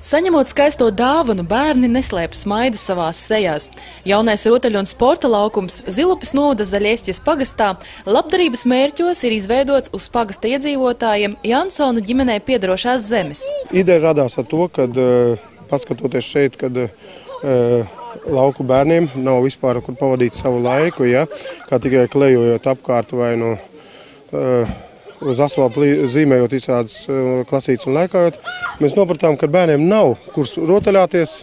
Saņemot skaisto dāvanu, bērni neslēp smaidu savās sejās. Jaunais rotaļu un sporta laukums Zilupes novada Zaļiesķes pagastā labdarības mērķos ir izveidots uz pagasta iedzīvotājiem Jansonu ģimenei piedarošās zemes. Ideja radās ar to, kad paskatoties šeit, kad lauku bērniem nav vispār kur pavadīt savu laiku, ja, kā tikai klejojot apkārt vai no uz asfaltu zīmējot visādas klasītes un laikājot, mēs nopratām, ka bērniem nav kur rotaļāties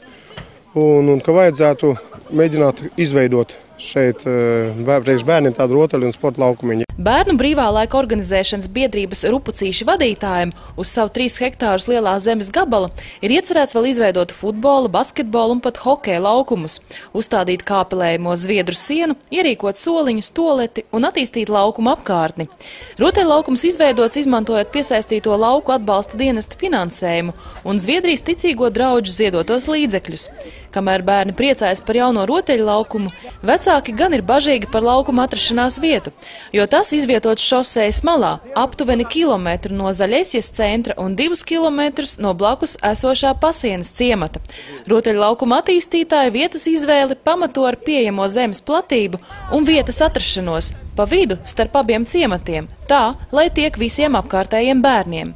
un ka vajadzētu mēģināt izveidot šeit priekš bērniem tādu rotaļu un sporta laukumiņu. Bērnu brīvā laika organizēšanas biedrības Rupucīši vadītājiem uz savu 3 hektārus lielā zemes gabala ir iecerēts vēl izveidot futbola, basketbola un pat hokeja laukumus, uzstādīt kāpelējumu zviedru sienu, ierīkot soliņus, tualeti un attīstīt laukumu apkārtni. Rotaļlaukums izveidots izmantojot piesaistīto lauku atbalsta dienesta finansējumu un Zviedrijas ticīgo draudžu ziedotos līdzekļus. Kamēr bērni priecājas par jauno rotaļu laukumu, vecāki gan ir bažīgi par laukuma atrašanās vietu, jo tas izvietots šosejas malā, aptuveni kilometru no Zaļiesķes centra un 2 kilometrus no blakus esošā Pasienes ciemata. Rotaļu laukuma attīstītāji vietas izvēli pamato ar pieejamo zemes platību un vietas atrašanos pa vidu starp abiem ciematiem, tā, lai tiek visiem apkārtējiem bērniem.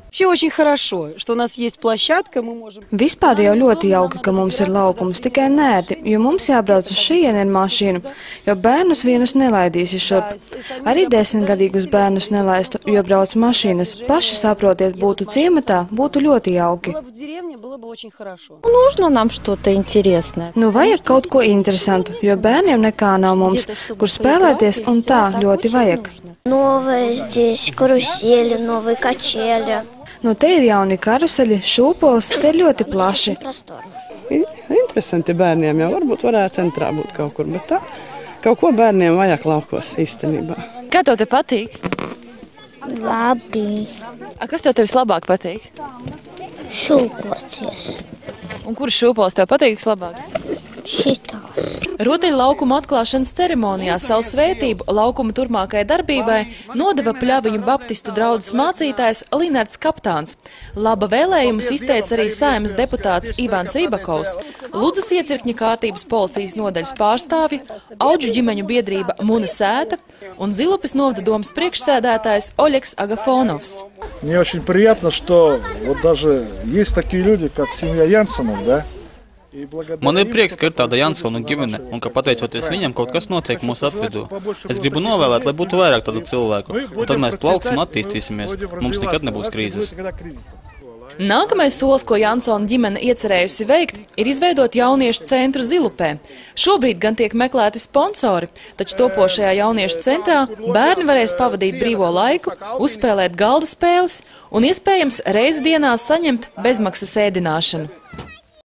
Vispār jau ļoti jauki, ka mums ir laukums, tikai nēti, jo mums jābrauc uz šejieni ar mašīnu, jo bērnus vienus nelaidīsi šurp. Arī 10-gadīgus bērnus nelaistu, jo brauc mašīnas. Paši saprotiet, būtu ciematā, būtu ļoti jauki. Nu, vajag kaut ko interesantu, jo bērniem nekā nav mums, kur spēlēties un tā ļoti vajag. Новые здесь карусели, новые качели. Nu, te ir jauni karuseļi, šūpols, te ir ļoti plaši. Interesanti bērniem, jau varbūt varētu centrā būt kaut kur, bet tā, kaut ko bērniem vajag laukos īstenībā. Kā tev te patīk? Labi. Kas tev vislabāk patīk? Šūpoties. Un kurš šūpols tev patīk vislabāk? Šitās. Rotaļu laukuma atklāšanas ceremonijā savu svētību laukuma turpmākajai darbībai nodeva Pļaviņu baptistu draudzes mācītājs Linards Kaptāns. Laba vēlējumus izteica arī Saeimas deputāts Ivans Ribakovs, Ludzas iecirkņa kārtības policijas nodaļas pārstāvji, Audžu ģimeņu biedrība Muna Sēta un Zilupes novada domas priekšsēdētājs Oļeks Agafonovs. Мне очень приятно, что вот даже есть такие люди, как семья Янсонов, да? Man ir prieks, ka ir tāda Jansonu ģimene un ka pateicoties viņam kaut kas notiek mūsu apvidū. Es gribu novēlēt, lai būtu vairāk tādu cilvēku, un tad mēs plauksim un attīstīsimies. Mums nekad nebūs krīzes. Nākamais solis, ko Jansonu ģimene iecerējusi veikt, ir izveidot jauniešu centru Zilupē. Šobrīd gan tiek meklēti sponsori, taču topošajā jauniešu centrā bērni varēs pavadīt brīvo laiku, uzspēlēt galda spēles un iespējams reizi dienā saņemt bezmaksas ēdināšanu.